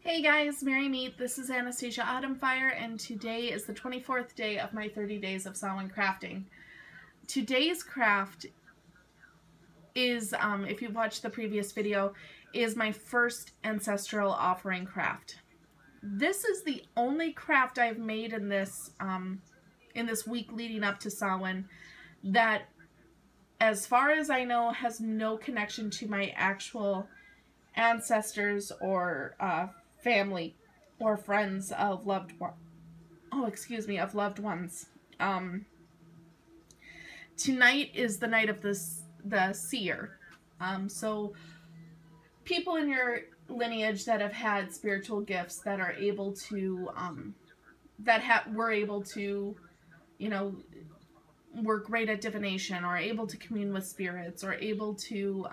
Hey guys, Merry Meet. This is Anastasia Autumnfire, and today is the 24th day of my 30 days of Samhain crafting. Today's craft is, if you watched the previous video, is my first ancestral offering craft. This is the only craft I've made in this week leading up to Samhain that, as far as I know, has no connection to my actual ancestors or family or friends of loved ones. Tonight is the night of the seer. So people in your lineage that have had spiritual gifts that are able to were able to, were great at divination, or able to commune with spirits, or able to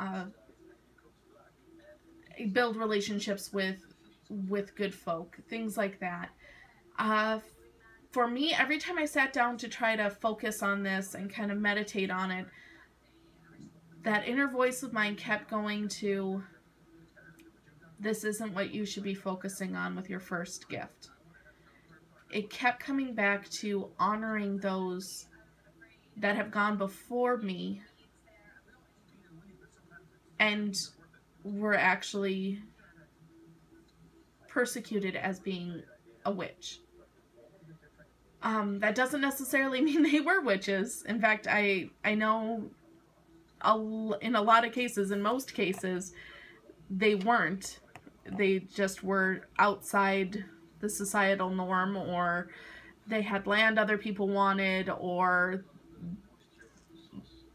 build relationships with good folk, things like that. For me, every time I sat down to try to focus on this and kind of meditate on it, that inner voice of mine kept going to, this isn't what you should be focusing on with your first gift. It kept coming back to honoring those that have gone before me and were actually persecuted as being a witch. That doesn't necessarily mean they were witches. In fact, I know in a lot of cases, in most cases, they weren't. They just were outside the societal norm, or they had land other people wanted, or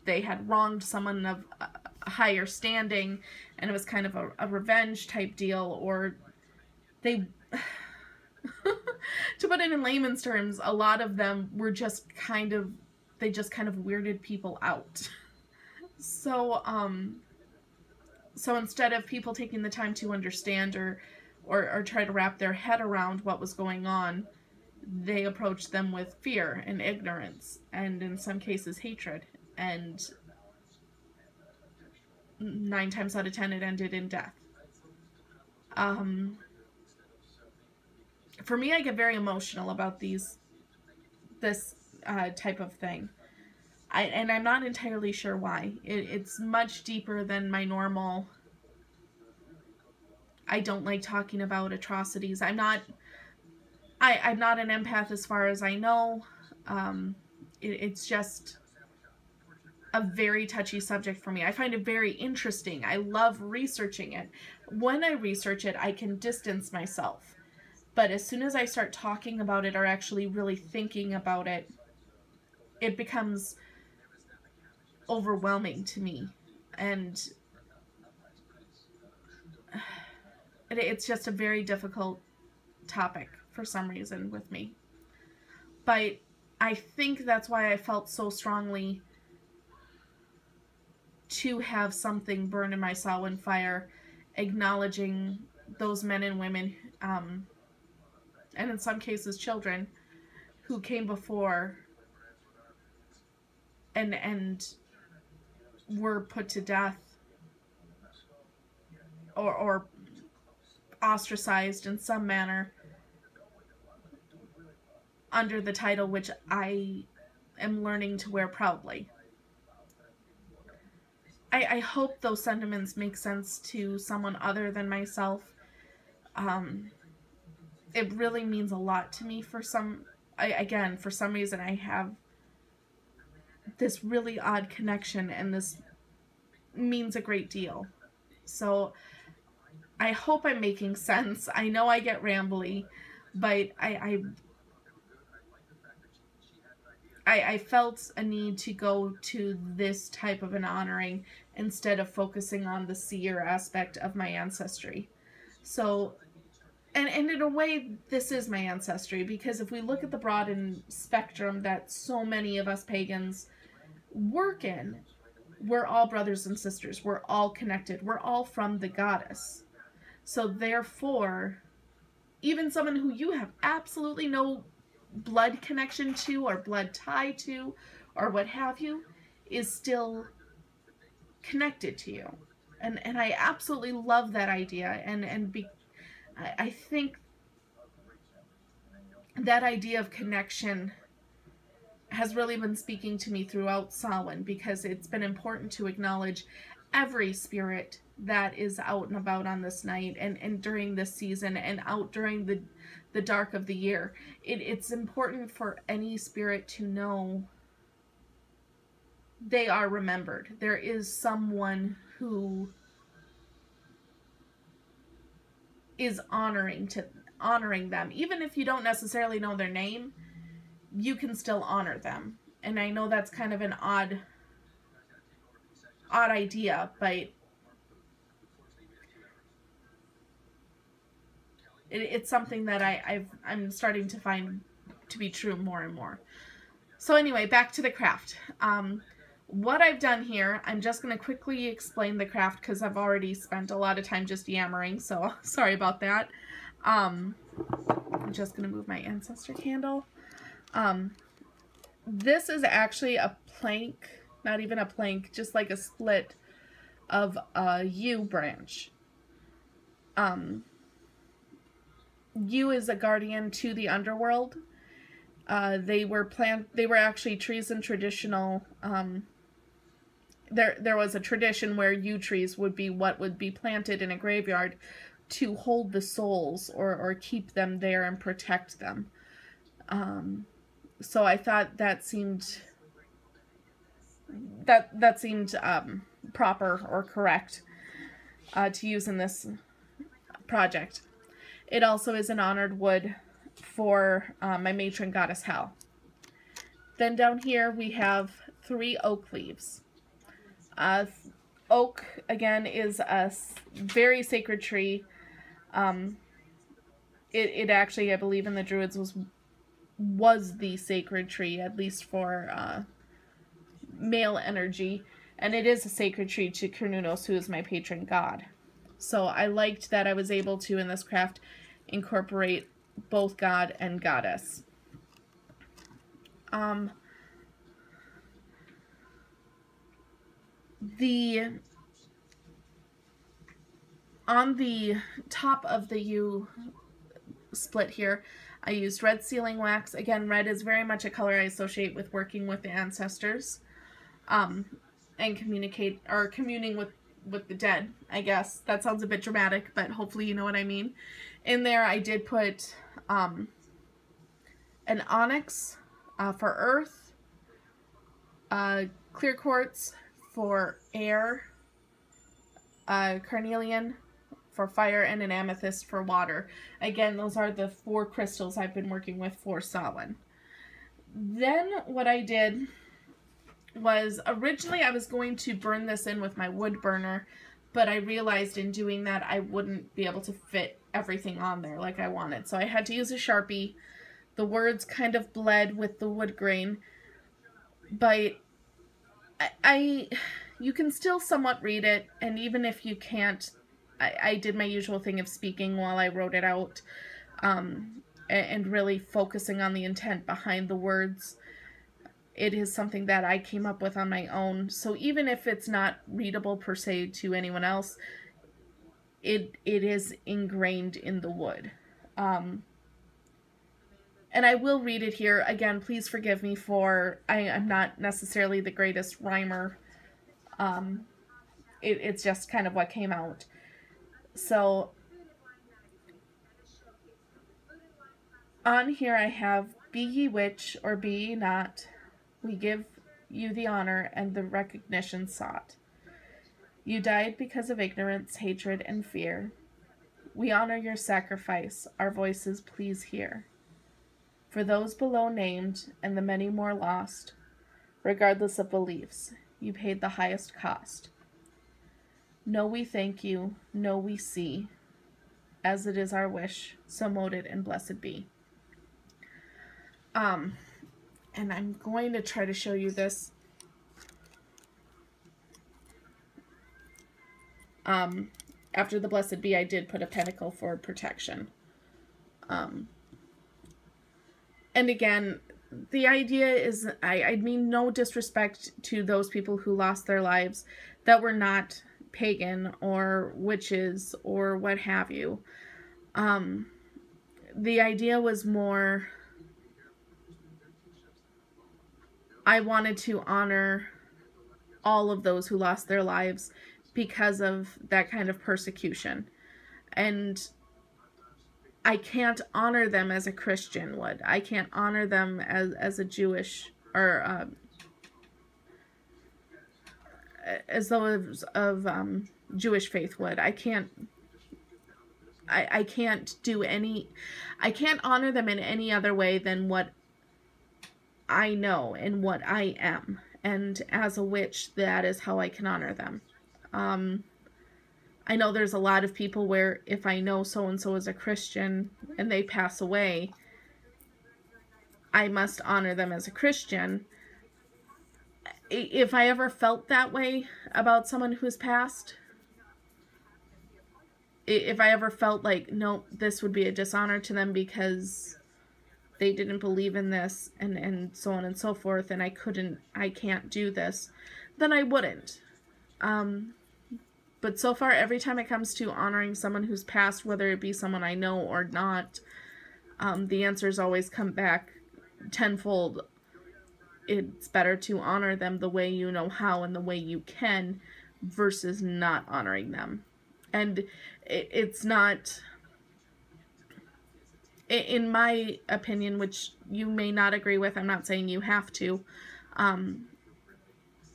they had wronged someone of a higher standing, and it was kind of a revenge type deal, or they, to put it in layman's terms, a lot of them were just they just kind of weirded people out. So, so instead of people taking the time to understand or try to wrap their head around what was going on, they approached them with fear and ignorance, and in some cases hatred, and 9 times out of 10 it ended in death. For me, I get very emotional about this type of thing. And I'm not entirely sure why. It's much deeper than my normal. I don't like talking about atrocities. I'm not an empath as far as I know. It's just a very touchy subject for me. I find it very interesting. I love researching it. When I research it, I can distance myself. But as soon as I start talking about it or actually really thinking about it, it becomes overwhelming to me. And it's just a very difficult topic for some reason with me. But I think that's why I felt so strongly to have something burn in my Samhain fire, acknowledging those men and women, and in some cases children, who came before and were put to death or ostracized in some manner under the title which I am learning to wear proudly. I hope those sentiments make sense to someone other than myself. It really means a lot to me. For some reason I have this really odd connection, and this means a great deal. So I hope I'm making sense. I know I get rambly, but I felt a need to go to this type of an honoring instead of focusing on the seer aspect of my ancestry. So, and in a way, this is my ancestry, because if we look at the broadened spectrum that so many of us pagans work in, we're all brothers and sisters. We're all connected. We're all from the goddess. So therefore, even someone who you have absolutely no blood connection to or blood tie to or what have you is still connected to you. And I absolutely love that idea, and I think that idea of connection has really been speaking to me throughout Samhain, because it's been important to acknowledge every spirit that is out and about on this night and during this season and out during the dark of the year. It's important for any spirit to know they are remembered. There is someone who is honoring them. Even if you don't necessarily know their name, you can still honor them. And I know that's kind of an odd idea, but it's something that I'm starting to find to be true more and more. So anyway, back to the craft. What I've done here, I'm just going to quickly explain the craft because I've already spent a lot of time just yammering, so sorry about that. I'm just going to move my ancestor candle. This is actually a plank, not even a plank, just like a split of a yew branch. Yew is a guardian to the underworld. They were actually trees in traditional, there was a tradition where yew trees would be what would be planted in a graveyard to hold the souls or keep them there and protect them. So I thought that seemed proper or correct to use in this project. It also is an honored wood for my matron goddess Hel. Then down here we have 3 oak leaves. Oak, again, is a very sacred tree. It actually, I believe in the Druids, was the sacred tree, at least for male energy. And it is a sacred tree to Cernunnos, who is my patron god. So I liked that I was able to, in this craft, incorporate both god and goddess. On the top of the yew split here, I used red sealing wax. Again, red is very much a color I associate with working with the ancestors, and communing with the dead, I guess. That sounds a bit dramatic, but hopefully you know what I mean. In there, I did put an onyx for earth, clear quartz for air, carnelian for fire, and an amethyst for water. Again, those are the 4 crystals I've been working with for Samhain. Then what I did was, originally I was going to burn this in with my wood burner, but I realized in doing that I wouldn't be able to fit everything on there like I wanted. So I had to use a Sharpie. The words kind of bled with the wood grain, but you can still somewhat read it, and even if you can't, I did my usual thing of speaking while I wrote it out, and really focusing on the intent behind the words. It is something that I came up with on my own, so even if it's not readable per se to anyone else, it is ingrained in the wood. And I will read it here. Again, please forgive me for, I'm not necessarily the greatest rhymer. It's just kind of what came out. So, on here I have, "Be ye which, or be ye not, we give you the honor and the recognition sought. You died because of ignorance, hatred, and fear. We honor your sacrifice, our voices please hear. For those below named, and the many more lost, regardless of beliefs, you paid the highest cost. No, we thank you, no, we see, as it is our wish, so mote it and blessed be." And I'm going to try to show you this. After the blessed be, I did put a pentacle for protection. And again, the idea is, I mean no disrespect to those people who lost their lives that were not pagan or witches or what have you. The idea was more, I wanted to honor all of those who lost their lives because of that kind of persecution. And I can't honor them as a Christian would. I can't honor them as a Jewish, or as those of Jewish faith would. I can't do any, I can't honor them in any other way than what I know and what I am. And as a witch, that is how I can honor them. I know there's a lot of people where if I know so-and-so is a Christian and they pass away, I must honor them as a Christian. If I ever felt that way about someone who's passed, if I ever felt like, no, this would be a dishonor to them because they didn't believe in this and so on and so forth, and I can't do this, then I wouldn't. But so far, every time it comes to honoring someone who's passed, whether it be someone I know or not, the answers always come back tenfold. It's better to honor them the way you know how and the way you can versus not honoring them. And it's not, in my opinion, which you may not agree with, I'm not saying you have to,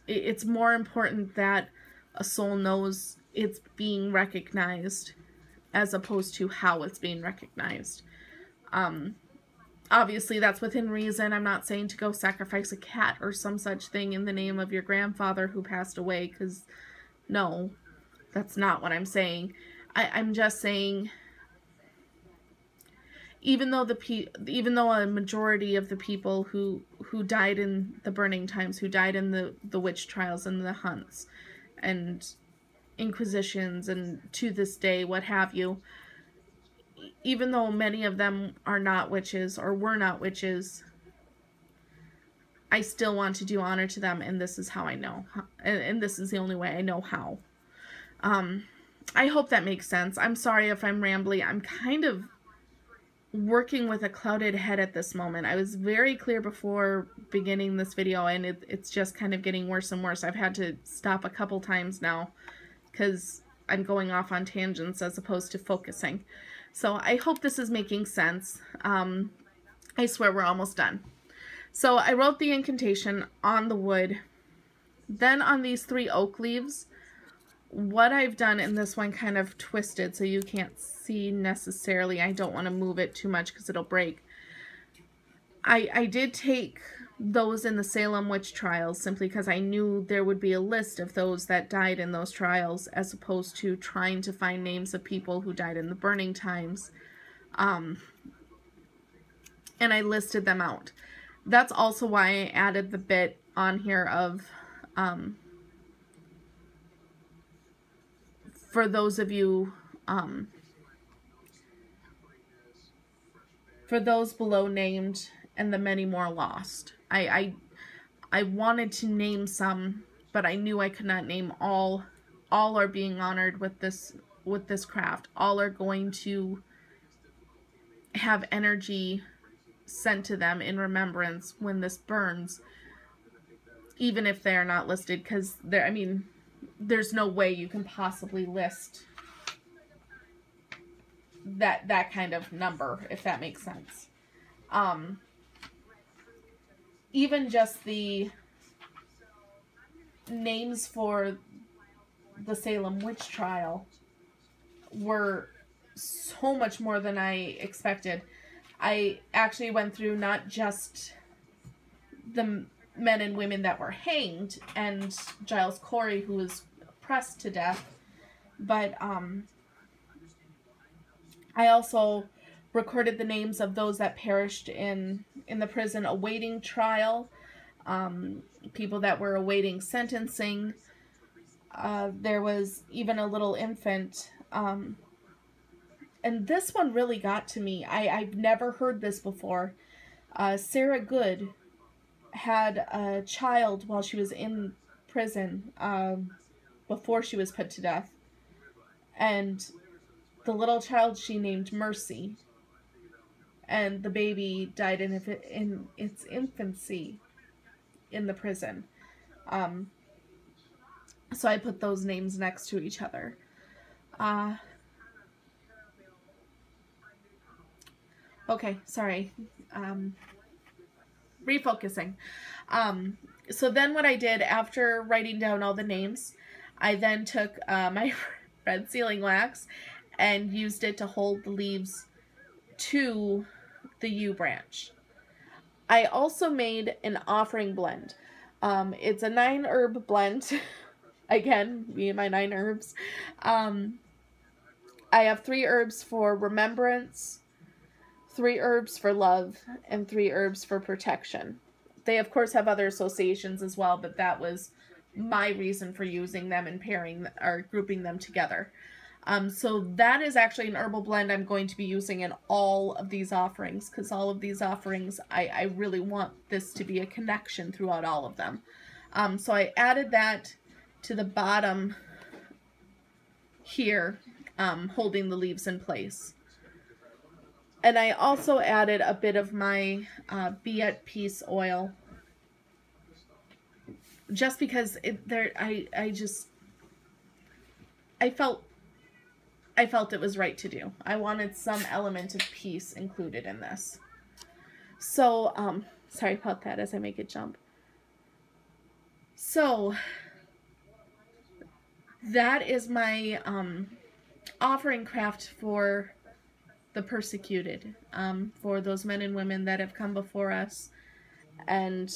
it's more important that a soul knows it's being recognized as opposed to how it's being recognized. Obviously, that's within reason. I'm not saying to go sacrifice a cat or some such thing in the name of your grandfather who passed away, because no, that's not what I'm saying. I'm just saying, even though a majority of the people who died in the burning times, who died in the witch trials and the hunts and inquisitions and to this day, what have you, even though many of them are not witches or were not witches, I still want to do honor to them, and this is how I know, and this is the only way I know how. I hope that makes sense. I'm sorry if I'm rambly. I'm kind of working with a clouded head at this moment. I was very clear before beginning this video, and it's just kind of getting worse and worse. I've had to stop a couple times now because I'm going off on tangents as opposed to focusing. So I hope this is making sense. I swear we're almost done. So I wrote the incantation on the wood. Then on these 3 oak leaves, what I've done, and this one kind of twisted so you can't see necessarily, I don't want to move it too much because it'll break. I did take those in the Salem witch trials simply because I knew there would be a list of those that died in those trials, as opposed to trying to find names of people who died in the burning times. And I listed them out. That's also why I added the bit on here of, for those of you, for those below named and the many more lost. I wanted to name some, but I knew I could not name all. All are being honored with this craft. All are going to have energy sent to them in remembrance when this burns, even if they are not listed, because I mean, there's no way you can possibly list that kind of number, if that makes sense. Even just the names for the Salem witch trial were so much more than I expected. I actually went through not just the men and women that were hanged and Giles Corey, who was pressed to death, but I also recorded the names of those that perished in the prison awaiting trial, people that were awaiting sentencing. There was even a little infant, and this one really got to me. I've never heard this before. Sarah Good had a child while she was in prison, before she was put to death, and the little child she named Mercy, and the baby died in its infancy in the prison. So I put those names next to each other. Okay, sorry. Refocusing. So then what I did after writing down all the names, I then took my red sealing wax and used it to hold the leaves to the yew branch. I also made an offering blend. It's a 9-herb blend. Again, me and my 9 herbs. I have 3 herbs for remembrance, 3 herbs for love, and 3 herbs for protection. They, of course, have other associations as well, but that was my reason for using them and pairing or grouping them together. So that is actually an herbal blend I'm going to be using in all of these offerings, because all of these offerings, I really want this to be a connection throughout all of them. So I added that to the bottom here, holding the leaves in place. And I also added a bit of my Be at Peace oil, just because I felt it was right to do. I wanted some element of peace included in this. So, sorry about that as I make it jump. So, that is my offering craft for the persecuted, for those men and women that have come before us and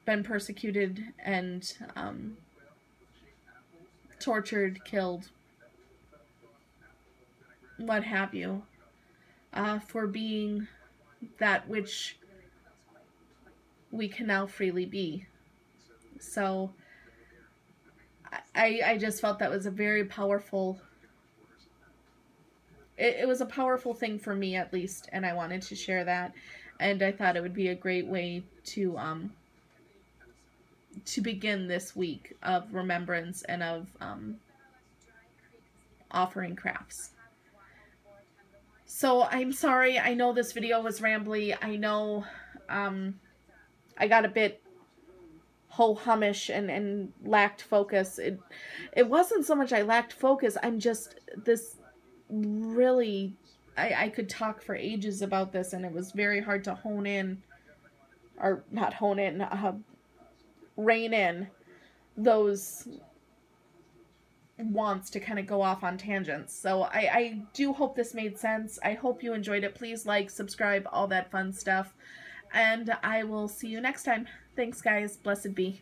been persecuted and tortured, killed, what have you, for being that which we can now freely be. So I just felt that was a very powerful, it was a powerful thing for me, at least, and I wanted to share that, and I thought it would be a great way to begin this week of remembrance and of offering crafts. So I'm sorry, I know this video was rambly. I know I got a bit ho-humish and lacked focus. It wasn't so much I lacked focus, I'm just, this really, I could talk for ages about this, and it was very hard to hone in, or not hone in, rein in those wants to kind of go off on tangents. So I do hope this made sense. I hope you enjoyed it. Please like, subscribe, all that fun stuff. And I will see you next time. Thanks, guys. Blessed be.